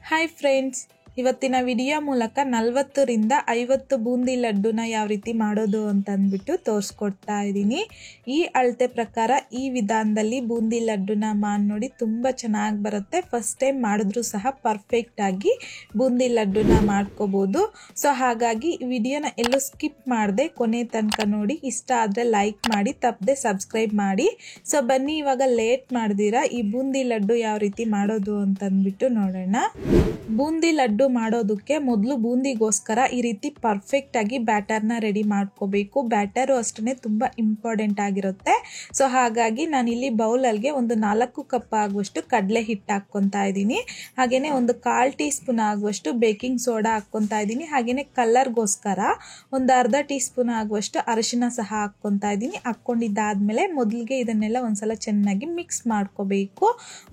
Hi friends, ಇವತ್ತಿನ video ಮೂಲಕ 40 ರಿಂದ 50 ಬೂಂದಿ ಲಡ್ಡುನ ಯಾವ ರೀತಿ ಮಾಡೋದು ಅಂತ ಅಂದ್ಬಿಟ್ಟು ತೋರಿಸ್ಕೊಡ್ತಾ ಇದ್ದೀನಿ. ಈ ಅಳತೆ ಪ್ರಕಾರ ಈ ವಿಧಾನದಲ್ಲಿ ಬೂಂದಿ ಲಡ್ಡುನ ಮಾಡಿ ನೋಡಿ, ತುಂಬ ಚೆನ್ನಾಗಿ ಬರುತ್ತೆ. ಫಸ್ಟ್ ಟೈಮ್ ಮಾಡಿದ್ರೂ ಸಹ ಪರ್ಫೆಕ್ಟ್ ಆಗಿ ಬೂಂದಿ ಲಡ್ಡುನ ಮಾಡ್ಕೋಬೋದು. ಸೊ ಹಾಗಾಗಿ ವಿಡಿಯೋನ ಎಲ್ಲೂ ಸ್ಕಿಪ್ ಮಾಡದೆ ಕೊನೆ ತನಕ ನೋಡಿ. ಇಷ್ಟ ಆದರೆ ಲೈಕ್ ಮಾಡಿ, ತಪ್ಪದೆ ಸಬ್ಸ್ಕ್ರೈಬ್ ಮಾಡಿ. ಸೊ ಬನ್ನಿ, ಇವಾಗ ಲೇಟ್ ಮಾಡ್ದಿರಾ ಈ ಬೂಂದಿ ಲಡ್ಡು ಯಾವ ರೀತಿ ಮಾಡೋದು ಅಂತ ಅಂದ್ಬಿಟ್ಟು ನೋಡೋಣ. ಬೂಂದಿ ಲಡ್ಡು ಮಾಡೋದಕ್ಕೆ ಮೊದಲು ಬೂಂದಿಗೋಸ್ಕರ ಈ ರೀತಿ ಪರ್ಫೆಕ್ಟ್ ಆಗಿ ಬ್ಯಾಟರ್ನ ರೆಡಿ ಮಾಡ್ಕೋಬೇಕು. ಬ್ಯಾಟರು ಅಷ್ಟೇ ತುಂಬ ಇಂಪಾರ್ಟೆಂಟ್ ಆಗಿರುತ್ತೆ. ಸೊ ಹಾಗಾಗಿ ನಾನಿಲ್ಲಿ ಬೌಲಲ್ಗೆ ಒಂದು 4 ಕಪ್ ಆಗುವಷ್ಟು ಕಡಲೆ ಹಿಟ್ಟು ಹಾಕ್ಕೊತಾ ಇದ್ದೀನಿ. ಹಾಗೆಯೇ ಒಂದು 1/4 ಟೀ ಸ್ಪೂನ್ ಆಗುವಷ್ಟು ಬೇಕಿಂಗ್ ಸೋಡಾ ಹಾಕ್ಕೊತಾ ಇದ್ದೀನಿ. ಹಾಗೆಯೇ ಕಲರ್ಗೋಸ್ಕರ ಒಂದು ಅರ್ಧ ಟೀ ಸ್ಪೂನ್ ಆಗುವಷ್ಟು ಅರಿಶಿನ ಸಹ ಹಾಕ್ಕೊತಾ ಇದ್ದೀನಿ. ಹಾಕ್ಕೊಂಡಿದ್ದಾದ್ಮೇಲೆ ಮೊದಲಿಗೆ ಇದನ್ನೆಲ್ಲ ಒಂದ್ಸಲ ಚೆನ್ನಾಗಿ ಮಿಕ್ಸ್ ಮಾಡ್ಕೋಬೇಕು.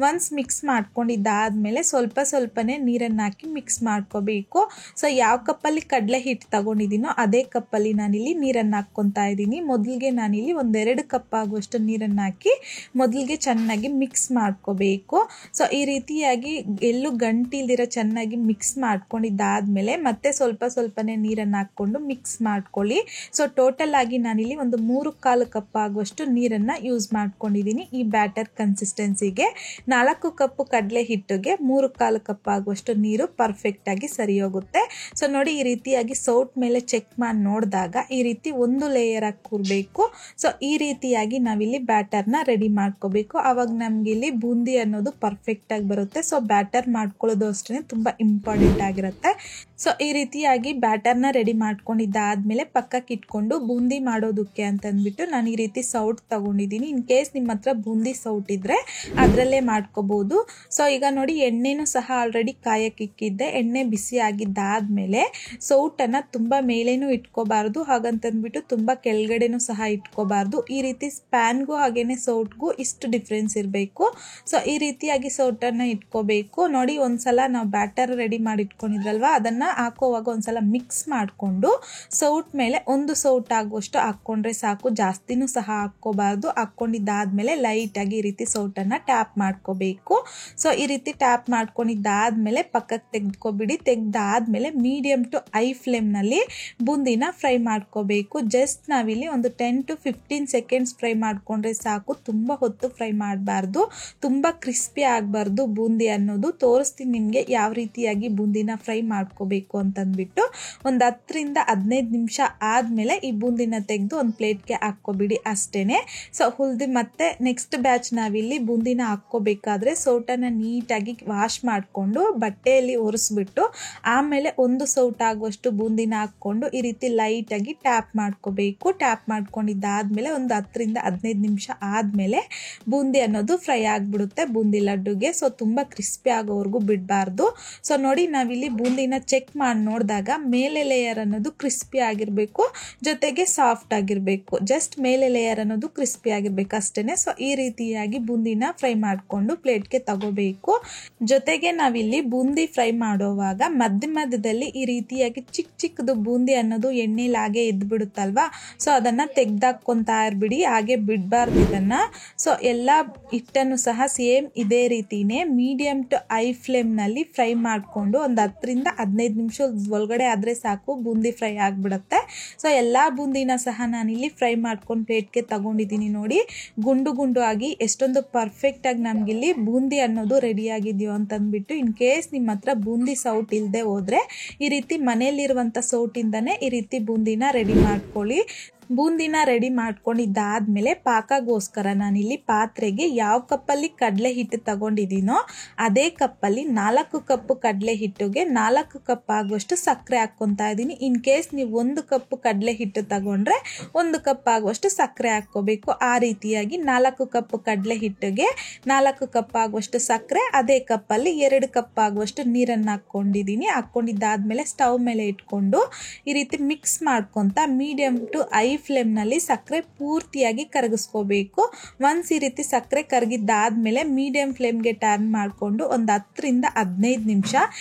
ಒನ್ಸ್ ಮಿಕ್ಸ್ ಮಾಡ್ಕೊಂಡಿದ್ದಾದ್ಮೇಲೆ ಸ್ವಲ್ಪನೇ ನೀರನ್ನು ಹಾಕಿ ಮಿಕ್ಸ್ ಮಾಡ್ಕೋಬೇಕು. ಸೊ ಯಾವ ಕಪ್ಪಲ್ಲಿ ಕಡಲೆ ಹಿಟ್ಟು ತಗೊಂಡಿದ್ದೀನೋ ಅದೇ ಕಪ್ಪಲ್ಲಿ ನಾನಿಲ್ಲಿ ನೀರನ್ನು ಹಾಕ್ಕೊತಾ ಇದ್ದೀನಿ. ಮೊದಲಿಗೆ ನಾನಿಲ್ಲಿ 1-2 ಕಪ್ ಆಗುವಷ್ಟು ನೀರನ್ನು ಹಾಕಿ ಮೊದಲಿಗೆ ಚೆನ್ನಾಗಿ ಮಿಕ್ಸ್ ಮಾಡ್ಕೋಬೇಕು. ಸೊ ಈ ರೀತಿಯಾಗಿ ಎಲ್ಲೂ ಗಂಟಿಲ್ದಿರ ಚೆನ್ನಾಗಿ ಮಿಕ್ಸ್ ಮಾಡ್ಕೊಂಡಿದ್ದಾದ್ಮೇಲೆ ಮತ್ತೆ ಸ್ವಲ್ಪನೇ ನೀರನ್ನು ಹಾಕ್ಕೊಂಡು ಮಿಕ್ಸ್ ಮಾಡ್ಕೊಳ್ಳಿ. ಸೊ ಟೋಟಲ್ ಆಗಿ ನಾನಿಲ್ಲಿ ಒಂದು 3/4 ಕಪ್ ಆಗುವಷ್ಟು ನೀರನ್ನು ಯೂಸ್ ಮಾಡ್ಕೊಂಡಿದ್ದೀನಿ. ಈ ಬ್ಯಾಟರ್ ಕನ್ಸಿಸ್ಟೆನ್ಸಿಗೆ 4 ಕಪ್ ಕಡಲೆ ಹಿಟ್ಟಿಗೆ 3/4 ಕಪ್ ಆಗುವಷ್ಟು ನೀರು ಪರ್ಫೆಕ್ಟ್ ಆಗಿ ಸರಿ ಹೋಗುತ್ತೆ. ಸೊ ನೋಡಿ, ಈ ರೀತಿಯಾಗಿ ಸೌಟ್ ಮೇಲೆ ಚೆಕ್ ಮಾಡಿ ನೋಡಿದಾಗ ಈ ರೀತಿ ಒಂದು ಲೇಯರ್ ಆಗಿ ಕೂರಬೇಕು. ಸೊ ಈ ರೀತಿಯಾಗಿ ನಾವಿಲ್ಲಿ ಬ್ಯಾಟರ್ನ ರೆಡಿ ಮಾಡ್ಕೋಬೇಕು. ಅವಾಗ ನಮ್ಗೆ ಇಲ್ಲಿ ಬೂಂದಿ ಅನ್ನೋದು ಪರ್ಫೆಕ್ಟ್ ಆಗಿ ಬರುತ್ತೆ. ಸೊ ಬ್ಯಾಟರ್ ಮಾಡ್ಕೊಳ್ಳೋದು ಅಷ್ಟೇ ತುಂಬ ಇಂಪಾರ್ಟೆಂಟ್ ಆಗಿರುತ್ತೆ. ಸೊ ಈ ರೀತಿಯಾಗಿ ಬ್ಯಾಟರ್ನ ರೆಡಿ ಮಾಡ್ಕೊಂಡಿದ್ದಾದ್ಮೇಲೆ ಪಕ್ಕಕ್ಕೆ ಇಟ್ಕೊಂಡು ಬೂಂದಿ ಮಾಡೋದಕ್ಕೆ ಅಂತಂದ್ಬಿಟ್ಟು ನಾನು ಈ ರೀತಿ ಸೌಟ್ ತಗೊಂಡಿದ್ದೀನಿ. ಇನ್ ಕೇಸ್ ನಿಮ್ಮ ಹತ್ರ ಬೂಂದಿ ಸೌಟ್ ಇದ್ರೆ ಅದರಲ್ಲೇ ಮಾಡ್ಕೋಬಹುದು. ಸೊ ಈಗ ನೋಡಿ, ಎಣ್ಣೆನೂ ಸಹ ಆಲ್ರೆಡಿ ಕಾಯಕ್ಕೆ ಇಕ್ಕಿದ್ದೆ. ಎಣ್ಣೆ ಬಿಸಿ ಆಗಿದ್ದಾದ್ಮೇಲೆ ಸೌಟನ್ನು ತುಂಬ ಮೇಲೇನೂ ಇಟ್ಕೋಬಾರ್ದು, ಹಾಗಂತಂದ್ಬಿಟ್ಟು ತುಂಬ ಕೆಳಗಡೆನೂ ಸಹ ಇಟ್ಕೋಬಾರ್ದು. ಈ ರೀತಿ ಸ್ಪ್ಯಾನ್ಗೂ ಹಾಗೇನೆ ಸೌಟ್ಗೂ ಇಷ್ಟು ಡಿಫ್ರೆನ್ಸ್ ಇರಬೇಕು. ಸೊ ಈ ರೀತಿಯಾಗಿ ಸೌಟನ್ನು ಇಟ್ಕೋಬೇಕು. ನೋಡಿ, ಒಂದ್ಸಲ ನಾವು ಬ್ಯಾಟರ್ ರೆಡಿ ಮಾಡಿ ಇಟ್ಕೊಂಡಿದ್ರಲ್ವ, ಅದನ್ನು ಹಾಕೋವಾಗ ಒಂದ್ಸಲ ಮಿಕ್ಸ್ ಮಾಡಿಕೊಂಡು ಸೌಟ್ ಮೇಲೆ ಒಂದು ಸೌಟ್ ಆಗುವಷ್ಟು ಹಾಕ್ಕೊಂಡ್ರೆ ಸಾಕು. ಜಾಸ್ತಿನೂ ಸಹ ಹಾಕ್ಕೋಬಾರ್ದು. ಹಾಕ್ಕೊಂಡಿದ್ದಾದ್ಮೇಲೆ ಲೈಟಾಗಿ ಈ ರೀತಿ ಸೌಟನ್ನು ಟ್ಯಾಪ್ ಮಾಡ್ಕೋಬೇಕು. ಸೊ ಈ ರೀತಿ ಟ್ಯಾಪ್ ಮಾಡ್ಕೊಂಡಿದ್ದಾದ್ಮೇಲೆ ಪಕ್ಕಕ್ಕೆ ತೆಗೆದುಕೊಬಿಡಿ. ತೆಗೆದಾದ್ಮೇಲೆ ಮೀಡಿಯಮ್ ಟು ಹೈ ಫ್ಲೇಮ್ನಲ್ಲಿ ಬೂಂದಿನ ಫ್ರೈ ಮಾಡ್ಕೋಬೇಕು. ಜಸ್ಟ್ ನಾವಿಲ್ಲಿ ಒಂದು 10 to 15 ಸೆಕೆಂಡ್ಸ್ ಫ್ರೈ ಮಾಡ್ಕೊಂಡ್ರೆ ಸಾಕು. ತುಂಬ ಹೊತ್ತು ಫ್ರೈ ಮಾಡಬಾರ್ದು, ತುಂಬ ಕ್ರಿಸ್ಪಿ ಆಗಬಾರ್ದು ಬೂಂದಿ ಅನ್ನೋದು. ತೋರಿಸ್ತೀನಿ ನಿಮಗೆ ಯಾವ ರೀತಿಯಾಗಿ ಬೂಂದಿನ ಫ್ರೈ ಮಾಡ್ಕೋಬೇಕು ಅಂತಂದ್ಬಿಟ್ಟು. ಒಂದು 10 ರಿಂದ 15 ನಿಮಿಷ ಆದಮೇಲೆ ಈ ಬೂಂದಿನ ತೆಗೆದು ಒಂದು ಪ್ಲೇಟ್ಗೆ ಹಾಕ್ಕೋಬಿಡಿ ಅಷ್ಟೇನೆ. ಸೊ ಹುಲ್ದಿ ಮತ್ತೆ ನೆಕ್ಸ್ಟ್ ಬ್ಯಾಚ್ ನಾವಿಲ್ಲಿ ಬೂಂದಿನ ಹಾಕ್ಕೋಬೇಕಾದ್ರೆ ಸೌಟನ್ನು ನೀಟಾಗಿ ವಾಶ್ ಮಾಡಿಕೊಂಡು ಬಟ್ಟೆಯಲ್ಲಿ ಒರೆಸ್ಬಿಟ್ಟು ಆಮೇಲೆ ಒಂದು ಸೌಟ್ ಆಗುವಷ್ಟು ಬೂಂದಿನ ಹಾಕ್ಕೊಂಡು ಈ ರೀತಿ ಲೈಟಾಗಿ ಟ್ಯಾಪ್ ಮಾಡ್ಕೋಬೇಕು. ಟ್ಯಾಪ್ ಮಾಡ್ಕೊಂಡಿದ್ದಾದ್ಮೇಲೆ ಒಂದು 10 ರಿಂದ 15 ನಿಮಿಷ ಆದಮೇಲೆ ಬೂಂದಿ ಅನ್ನೋದು ಫ್ರೈ ಆಗಿಬಿಡುತ್ತೆ ಬೂಂದಿ ಲಡ್ಡುಗೆ. ಸೊ ತುಂಬ ಕ್ರಿಸ್ಪಿ ಆಗೋವರೆಗೂ ಬಿಡಬಾರ್ದು. ಸೊ ನೋಡಿ, ನಾವಿಲ್ಲಿ ಬೂಂದಿನ ಚೆಕ್ ಮಾಡಿ ನೋಡಿದಾಗ ಮೇಲೆ ಲೇಯರ್ ಅನ್ನೋದು ಕ್ರಿಸ್ಪಿ ಆಗಿರಬೇಕು, ಜೊತೆಗೆ ಸಾಫ್ಟ್ ಆಗಿರಬೇಕು. ಜಸ್ಟ್ ಮೇಲೆ ಲೇಯರ್ ಅನ್ನೋದು ಕ್ರಿಸ್ಪಿ ಆಗಿರ್ಬೇಕು ಅಷ್ಟೇನೆ. ಸೊ ಈ ರೀತಿಯಾಗಿ ಬೂಂದಿನ ಫ್ರೈ ಮಾಡಿಕೊಂಡು ಪ್ಲೇಟ್ಗೆ ತಗೋಬೇಕು. ಜೊತೆಗೆ ನಾವಿಲ್ಲಿ ಬೂಂದಿ ಫ್ರೈ ಮಾಡೋವಾಗ ಮಧ್ಯದಲ್ಲಿ ಈ ರೀತಿಯಾಗಿ ಚಿಕ್ಕದು ಬೂಂದಿ ಅನ್ನೋದು ಎಣ್ಣೆಲಿ ಹಾಗೆ ಎದ್ಬಿಡುತ್ತಲ್ವಾ, ಸೊ ಅದನ್ನು ತೆಗ್ದಾಕೊಂತಾ ಇರ್ಬಿಡಿ, ಹಾಗೆ ಬಿಡಬಾರ್ದು ಇದನ್ನು. ಸೊ ಎಲ್ಲ ಹಿಟ್ಟನ್ನು ಸಹ ಸೇಮ್ ಇದೇ ರೀತಿನೇ ಮೀಡಿಯಮ್ ಟು ಹೈ ಫ್ಲೇಮ್ನಲ್ಲಿ ಫ್ರೈ ಮಾಡಿಕೊಂಡು ಒಂದು 10 ರಿಂದ 15 ನಿಮಿಷ ಒಳಗಡೆ ಆದರೆ ಸಾಕು, ಬೂಂದಿ ಫ್ರೈ ಆಗಿಬಿಡುತ್ತೆ. ಸೊ ಎಲ್ಲ ಬೂಂದಿನ ಸಹ ನಾನಿಲ್ಲಿ ಫ್ರೈ ಮಾಡ್ಕೊಂಡು ಪ್ಲೇಟ್ಗೆ ತಗೊಂಡಿದ್ದೀನಿ. ನೋಡಿ, ಗುಂಡು ಆಗಿ ಎಷ್ಟೊಂದು ಪರ್ಫೆಕ್ಟಾಗಿ ನಮಗಿಲ್ಲಿ ಬೂಂದಿ ಅನ್ನೋದು ರೆಡಿ ಆಗಿದೆಯೋ ಅಂತಂದ್ಬಿಟ್ಟು. ಇನ್ ಕೇಸ್ ನಿಮ್ಮ ಹತ್ರ ಬೂಂದಿ ಸೌಟ್ ಇಲ್ಲದೆ ಹೋದರೆ ಈ ರೀತಿ ಮನೆಯಲ್ಲಿರುವಂಥ ಸೌಟಿಂದನೇ ಈ ರೀತಿ ಬೂಂದಿನ ರೆಡಿ ಮಾಡ್ಕೊಳ್ಳಿ. ಬೂಂದಿನ ರೆಡಿ ಮಾಡ್ಕೊಂಡಿದ್ದಾದ್ಮೇಲೆ ಪಾಕಗೋಸ್ಕರ ನಾನಿಲ್ಲಿ ಪಾತ್ರೆಗೆ ಯಾವ ಕಪ್ಪಲ್ಲಿ ಕಡಲೆ ಹಿಟ್ಟು ತಗೊಂಡಿದ್ದೀನೋ ಅದೇ ಕಪ್ಪಲ್ಲಿ 4 ಕಪ್ ಕಡಲೆ ಹಿಟ್ಟಿಗೆ 4 ಕಪ್ ಆಗುವಷ್ಟು ಸಕ್ಕರೆ ಹಾಕ್ಕೊತಾ ಇದ್ದೀನಿ. ಇನ್ ಕೇಸ್ ನೀವು 1 ಕಪ್ ಕಡಲೆ ಹಿಟ್ಟು ತಗೊಂಡ್ರೆ 1 ಕಪ್ ಆಗುವಷ್ಟು ಸಕ್ಕರೆ ಹಾಕ್ಕೋಬೇಕು. ಆ ರೀತಿಯಾಗಿ 4 ಕಪ್ ಕಡಲೆ ಹಿಟ್ಟಿಗೆ 4 ಕಪ್ ಆಗುವಷ್ಟು ಸಕ್ಕರೆ, ಅದೇ ಕಪ್ಪಲ್ಲಿ 2 ಕಪ್ ಆಗುವಷ್ಟು ನೀರನ್ನು ಹಾಕ್ಕೊಂಡಿದ್ದೀನಿ. ಹಾಕ್ಕೊಂಡಿದ್ದಾದ್ಮೇಲೆ ಸ್ಟವ್ ಮೇಲೆ ಇಟ್ಕೊಂಡು ಈ ರೀತಿ ಮಿಕ್ಸ್ ಮಾಡ್ಕೊತ ಮೀಡಿಯಮ್ ಟು ಹೈ ಫ್ಲೇಮ್ನಲ್ಲಿ ಸಕ್ಕರೆ ಪೂರ್ತಿಯಾಗಿ ಕರಗಿಸ್ಕೋಬೇಕು. ಒನ್ಸ್ ಈ ರೀತಿ ಸಕ್ಕರೆ ಕರಗಿದ್ದಾದ್ಮೇಲೆ ಮೀಡಿಯಂ ಫ್ಲೇಮ್ಗೆ ಟರ್ನ್ ಮಾಡಿಕೊಂಡು ಒಂದು 10ರಿಂದ 15 ನಿಮಿಷ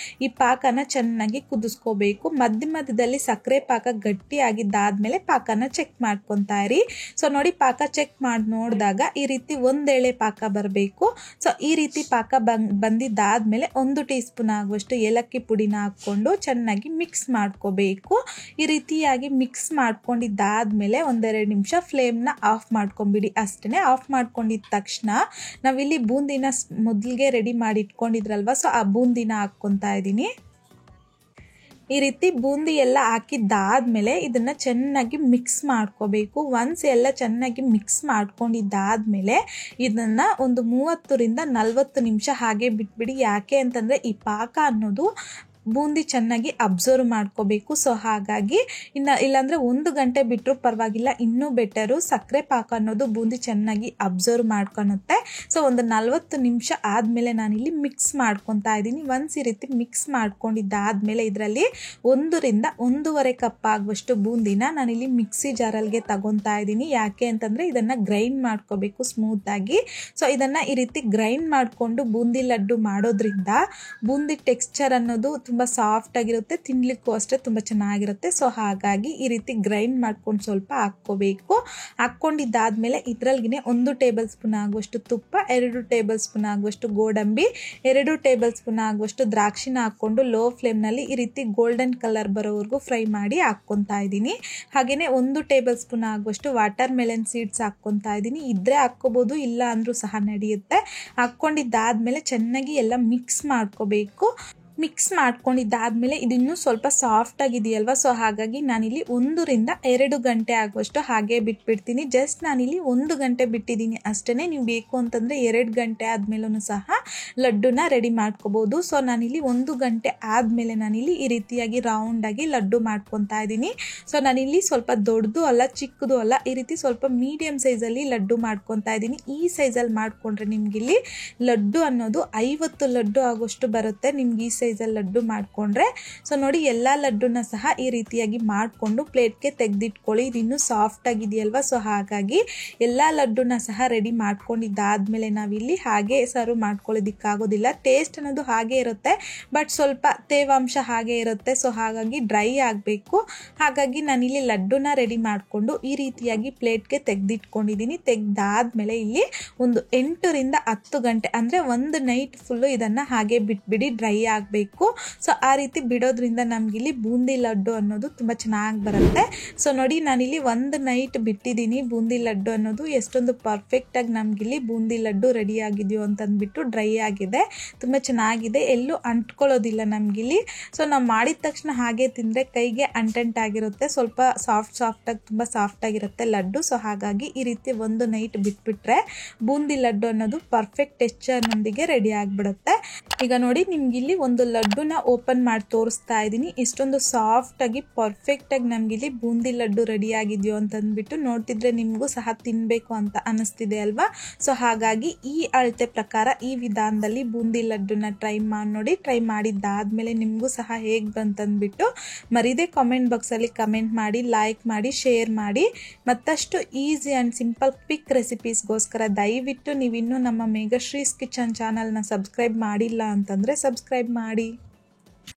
ಈ ಪಾಕನ ಚೆನ್ನಾಗಿ ಕುದಿಸ್ಕೋಬೇಕು. ಮಧ್ಯದಲ್ಲಿ ಸಕ್ಕರೆ ಪಾಕ ಗಟ್ಟಿ ಆಗಿದ್ದಾದ್ಮೇಲೆ ಪಾಕನ ಚೆಕ್ ಮಾಡ್ಕೊತಾ ಇರಿ. ಸೊ ನೋಡಿ, ಪಾಕ ಚೆಕ್ ಮಾಡಿ ನೋಡಿದಾಗ ಈ ರೀತಿ ಒಂದೇಳೆ ಪಾಕ ಬರಬೇಕು. ಸೊ ಈ ರೀತಿ ಪಾಕ ಬಂದಿದ್ದಾದ್ಮೇಲೆ 1 ಟೀ ಸ್ಪೂನ್ ಆಗುವಷ್ಟು ಏಲಕ್ಕಿ ಪುಡಿನ ಹಾಕ್ಕೊಂಡು ಚೆನ್ನಾಗಿ ಮಿಕ್ಸ್ ಮಾಡ್ಕೋಬೇಕು. ಈ ರೀತಿಯಾಗಿ ಮಿಕ್ಸ್ ಮಾಡ್ಕೊಂಡಿದ್ದಾದ್ಮೇಲೆ 1-2 ನಿಮಿಷ ಫ್ಲೇಮ್ನ ಆಫ್ ಮಾಡ್ಕೊಂಬಿಡಿ. ಅಷ್ಟೇ. ಆಫ್ ಮಾಡ್ಕೊಂಡಿದ್ದ ತಕ್ಷಣ ನಾವಿಲ್ಲಿ ಬೂಂದಿನ ಮೊದಲಿಗೆ ರೆಡಿ ಮಾಡಿ ಇಟ್ಕೊಂಡಿದ್ರಲ್ವ, ಸೊ ಆ ಬೂಂದಿನ ಹಾಕ್ಕೊತಾ ಇದ್ದೀನಿ. ಈ ರೀತಿ ಬೂಂದಿ ಎಲ್ಲ ಹಾಕಿದ್ದಾದ್ಮೇಲೆ ಇದನ್ನ ಚೆನ್ನಾಗಿ ಮಿಕ್ಸ್ ಮಾಡ್ಕೋಬೇಕು. ಒನ್ಸ್ ಎಲ್ಲ ಚೆನ್ನಾಗಿ ಮಿಕ್ಸ್ ಮಾಡ್ಕೊಂಡಿದ್ದಾದ್ಮೇಲೆ ಇದನ್ನ ಒಂದು 30ರಿಂದ 40 ನಿಮಿಷ ಹಾಗೆ ಬಿಟ್ಬಿಡಿ. ಯಾಕೆ ಅಂತಂದ್ರೆ ಈ ಪಾಕ ಅನ್ನೋದು ಬೂಂದಿ ಚೆನ್ನಾಗಿ ಅಬ್ಸರ್ವ್ ಮಾಡ್ಕೋಬೇಕು. ಸೊ ಹಾಗಾಗಿ ಇಲ್ಲಾಂದ್ರೆ 1 ಗಂಟೆ ಬಿಟ್ಟರು ಪರವಾಗಿಲ್ಲ, ಇನ್ನೂ ಬೆಟರು. ಸಕ್ಕರೆ ಪಾಕ ಅನ್ನೋದು ಬೂಂದಿ ಚೆನ್ನಾಗಿ ಅಬ್ಸರ್ವ್ ಮಾಡ್ಕೊಳುತ್ತೆ. ಸೊ ಒಂದು 40 ನಿಮಿಷ ಆದಮೇಲೆ ನಾನಿಲ್ಲಿ ಮಿಕ್ಸ್ ಮಾಡ್ಕೊತಾ ಇದ್ದೀನಿ. ಒನ್ಸ್ ಈ ರೀತಿ ಮಿಕ್ಸ್ ಮಾಡ್ಕೊಂಡಿದ್ದಾದ್ಮೇಲೆ ಇದರಲ್ಲಿ 1ರಿಂದ 1.5 ಕಪ್ ಆಗುವಷ್ಟು ಬೂಂದಿನ ನಾನಿಲ್ಲಿ ಮಿಕ್ಸಿ ಜಾರಲ್ಗೆ ತಗೊತಾ ಇದ್ದೀನಿ. ಯಾಕೆ ಅಂತಂದ್ರೆ ಇದನ್ನ ಗ್ರೈಂಡ್ ಮಾಡ್ಕೋಬೇಕು ಸ್ಮೂತ್ ಆಗಿ. ಸೊ ಇದನ್ನ ಈ ರೀತಿ ಗ್ರೈಂಡ್ ಮಾಡಿಕೊಂಡು ಬೂಂದಿ ಲಡ್ಡು ಮಾಡೋದ್ರಿಂದ ಬೂಂದಿ ಟೆಕ್ಸ್ಚರ್ ಅನ್ನೋದು ತುಂಬ ಸಾಫ್ಟ್ ಆಗಿರುತ್ತೆ, ತಿನ್ಲಿಕ್ಕೂ ಅಷ್ಟೇ ತುಂಬ ಚೆನ್ನಾಗಿರುತ್ತೆ. ಸೊ ಹಾಗಾಗಿ ಈ ರೀತಿ ಗ್ರೈಂಡ್ ಮಾಡ್ಕೊಂಡು ಸ್ವಲ್ಪ ಹಾಕ್ಕೋಬೇಕು. ಹಾಕ್ಕೊಂಡಿದ್ದಾದ್ಮೇಲೆ ಇದರಲ್ಲಿಗೆ 1 ಟೇಬಲ್ ಸ್ಪೂನ್ ಆಗುವಷ್ಟು ತುಪ್ಪ, 2 ಟೇಬಲ್ ಸ್ಪೂನ್ ಆಗುವಷ್ಟು ಗೋಡಂಬಿ, 2 ಟೇಬಲ್ ಸ್ಪೂನ್ ಆಗುವಷ್ಟು ದ್ರಾಕ್ಷಿನ ಹಾಕ್ಕೊಂಡು ಲೋ ಫ್ಲೇಮ್ನಲ್ಲಿ ಈ ರೀತಿ ಗೋಲ್ಡನ್ ಕಲರ್ ಬರೋವರೆಗೂ ಫ್ರೈ ಮಾಡಿ ಹಾಕ್ಕೊತಾ ಇದ್ದೀನಿ. ಹಾಗೆಯೇ 1 ಟೇಬಲ್ ಸ್ಪೂನ್ ಆಗುವಷ್ಟು ವಾಟರ್ ಮೆಲನ್ ಸೀಡ್ಸ್ ಹಾಕ್ಕೊತಾ ಇದ್ದೀನಿ. ಇದ್ರೆ ಹಾಕ್ಕೋಬೋದು, ಇಲ್ಲ ಅಂದ್ರೂ ಸಹ ನಡೆಯುತ್ತೆ. ಹಾಕ್ಕೊಂಡಿದ್ದಾದ್ಮೇಲೆ ಚೆನ್ನಾಗಿ ಎಲ್ಲ ಮಿಕ್ಸ್ ಮಾಡ್ಕೋಬೇಕು. ಮಿಕ್ಸ್ ಮಾಡ್ಕೊಂಡಿದ್ದಾದ್ಮೇಲೆ ಇದಿನ್ನೂ ಸ್ವಲ್ಪ ಸಾಫ್ಟ್ ಆಗಿದೆಯಲ್ವ, ಸೊ ಹಾಗಾಗಿ ನಾನಿಲ್ಲಿ 1ರಿಂದ 2 ಗಂಟೆ ಆಗುವಷ್ಟು ಹಾಗೆ ಬಿಟ್ಬಿಡ್ತೀನಿ. ಜಸ್ಟ್ ನಾನಿಲ್ಲಿ 1 ಗಂಟೆ ಬಿಟ್ಟಿದ್ದೀನಿ ಅಷ್ಟೇ. ನೀವು ಬೇಕು ಅಂತಂದರೆ 2 ಗಂಟೆ ಆದಮೇಲೂ ಸಹ ಲಡ್ಡುನ ರೆಡಿ ಮಾಡ್ಕೋಬೋದು. ಸೊ ನಾನಿಲ್ಲಿ 1 ಗಂಟೆ ಆದಮೇಲೆ ನಾನಿಲ್ಲಿ ಈ ರೀತಿಯಾಗಿ ರೌಂಡಾಗಿ ಲಡ್ಡು ಮಾಡ್ಕೊತಾ ಇದ್ದೀನಿ. ಸೊ ನಾನಿಲ್ಲಿ ಸ್ವಲ್ಪ ದೊಡ್ಡದು ಅಲ್ಲ ಚಿಕ್ಕದು ಅಲ್ಲ, ಈ ರೀತಿ ಸ್ವಲ್ಪ ಮೀಡಿಯಮ್ ಸೈಜಲ್ಲಿ ಲಡ್ಡು ಮಾಡ್ಕೊತಾ ಇದ್ದೀನಿ. ಈ ಸೈಜಲ್ಲಿ ಮಾಡಿಕೊಂಡ್ರೆ ನಿಮಗಿಲ್ಲಿ ಲಡ್ಡು ಅನ್ನೋದು 50 ಲಡ್ಡು ಆಗೋಷ್ಟು ಬರುತ್ತೆ ನಿಮ್ಗೆ ಈ ಸೈಜಲ್ಲಿ ಲಡ್ಡು ಮಾಡಿಕೊಂಡ್ರೆ. ಸೊ ನೋಡಿ, ಎಲ್ಲ ಲಡ್ಡುನ ಸಹ ಈ ರೀತಿಯಾಗಿ ಮಾಡಿಕೊಂಡು ಪ್ಲೇಟ್ಗೆ ತೆಗೆದಿಟ್ಕೊಳ್ಳಿ. ಇದಿನ್ನೂ ಸಾಫ್ಟ್ ಆಗಿದೆಯಲ್ವ, ಸೊ ಹಾಗಾಗಿ ಎಲ್ಲ ಲಡ್ಡುನ ಸಹ ರೆಡಿ ಮಾಡ್ಕೊಂಡಿದ್ದಾದ್ಮೇಲೆ ನಾವಿಲ್ಲಿ ಹಾಗೆ ಸರ್ವ್ ಮಾಡ್ಕೊಳ್ಳೋದಕ್ಕಾಗೋದಿಲ್ಲ. ಟೇಸ್ಟ್ ಅನ್ನೋದು ಹಾಗೆ ಇರುತ್ತೆ, ಬಟ್ ಸ್ವಲ್ಪ ತೇವಾಂಶ ಹಾಗೆ ಇರುತ್ತೆ. ಸೊ ಹಾಗಾಗಿ ಡ್ರೈ ಆಗಬೇಕು. ಹಾಗಾಗಿ ನಾನಿಲ್ಲಿ ಲಡ್ಡುನ ರೆಡಿ ಮಾಡಿಕೊಂಡು ಈ ರೀತಿಯಾಗಿ ಪ್ಲೇಟ್ಗೆ ತೆಗೆದಿಟ್ಕೊಂಡಿದ್ದೀನಿ. ತೆಗೆದಾದ್ಮೇಲೆ ಇಲ್ಲಿ ಒಂದು 8ರಿಂದ 10 ಗಂಟೆ ಅಂದರೆ 1 ನೈಟ್ ಫುಲ್ಲು ಇದನ್ನು ಹಾಗೆ ಬಿಟ್ಬಿಡಿ, ಡ್ರೈ ಆಗಬೇಕು. ಸೊ ಆ ರೀತಿ ಬಿಡೋದ್ರಿಂದ ನಮಗಿಲ್ಲಿ ಬೂಂದಿ ಲಡ್ಡು ಅನ್ನೋದು ತುಂಬ ಚೆನ್ನಾಗಿ ಬರುತ್ತೆ. ಸೊ ನೋಡಿ, ನಾನಿಲ್ಲಿ 1 ನೈಟ್ ಬಿಟ್ಟಿದ್ದೀನಿ. ಬೂಂದಿ ಲಡ್ಡು ಅನ್ನೋದು ಎಷ್ಟೊಂದು ಪರ್ಫೆಕ್ಟಾಗಿ ನಮಗಿಲ್ಲಿ ಬೂಂದಿ ಲಡ್ಡು ರೆಡಿ ಆಗಿದೆಯೋ ಅಂತಂದ್ಬಿಟ್ಟು ಡ್ರೈ ಆಗಿದೆ, ತುಂಬ ಚೆನ್ನಾಗಿದೆ, ಎಲ್ಲೂ ಅಂಟ್ಕೊಳ್ಳೋದಿಲ್ಲ ನಮಗಿಲ್ಲಿ. ಸೊ ನಾವು ಮಾಡಿದ ತಕ್ಷಣ ಹಾಗೆ ತಿಂದರೆ ಕೈಗೆ ಅಂಟಂಟಾಗಿರುತ್ತೆ, ಸ್ವಲ್ಪ ಸಾಫ್ಟಾಗಿ ತುಂಬ ಸಾಫ್ಟಾಗಿರುತ್ತೆ ಲಡ್ಡು. ಸೊ ಹಾಗಾಗಿ ಈ ರೀತಿ 1 ನೈಟ್ ಬಿಟ್ಬಿಟ್ರೆ ಬೂಂದಿ ಲಡ್ಡು ಅನ್ನೋದು ಪರ್ಫೆಕ್ಟ್ ಟೆಕ್ಸ್ಚರ್ನೊಂದಿಗೆ ರೆಡಿ ಆಗಿಬಿಡುತ್ತೆ. ಈಗ ನೋಡಿ, ನಿಮ್ಗಿಲ್ಲಿ ಒಂದು ಲಡ್ಡುನ ಓಪನ್ ಮಾಡಿ ತೋರಿಸ್ತಾ ಇದ್ದೀನಿ. ಇಷ್ಟೊಂದು ಸಾಫ್ಟಾಗಿ ಪರ್ಫೆಕ್ಟಾಗಿ ನಮಗಿಲ್ಲಿ ಬೂಂದಿ ಲಡ್ಡು ರೆಡಿ ಆಗಿದೆಯೋ ಅಂತಂದ್ಬಿಟ್ಟು ನೋಡ್ತಿದ್ರೆ ನಿಮಗೂ ಸಹ ತಿನ್ನಬೇಕು ಅಂತ ಅನ್ನಿಸ್ತಿದೆ ಅಲ್ವಾ. ಸೊ ಹಾಗಾಗಿ ಈ ಅಳತೆ ಪ್ರಕಾರ ಈ ವಿಧಾನದಲ್ಲಿ ಬೂಂದಿ ಲಡ್ಡುನ ಟ್ರೈ ಮಾಡಿ ನೋಡಿ. ಟ್ರೈ ಮಾಡಿದ್ದಾದ್ಮೇಲೆ ನಿಮಗೂ ಸಹ ಹೇಗೆ ಬಂತಂದ್ಬಿಟ್ಟು ಮರೀದೆ ಕಾಮೆಂಟ್ ಬಾಕ್ಸಲ್ಲಿ ಕಮೆಂಟ್ ಮಾಡಿ, ಲೈಕ್ ಮಾಡಿ, ಶೇರ್ ಮಾಡಿ. ಮತ್ತಷ್ಟು ಈಸಿ ಆ್ಯಂಡ್ ಸಿಂಪಲ್ ಕ್ವಿಕ್ ರೆಸಿಪೀಸ್ಗೋಸ್ಕರ ದಯವಿಟ್ಟು ನೀವಿನ್ನೂ ನಮ್ಮ ಮೇಘಶ್ರೀಸ್ ಕಿಚನ್ ಚಾನಲ್ನ ಸಬ್ಸ್ಕ್ರೈಬ್ ಮಾಡಿಲ್ಲ ಅಂತಂದರೆ ಸಬ್ಸ್ಕ್ರೈಬ್ ಮಾಡಿ.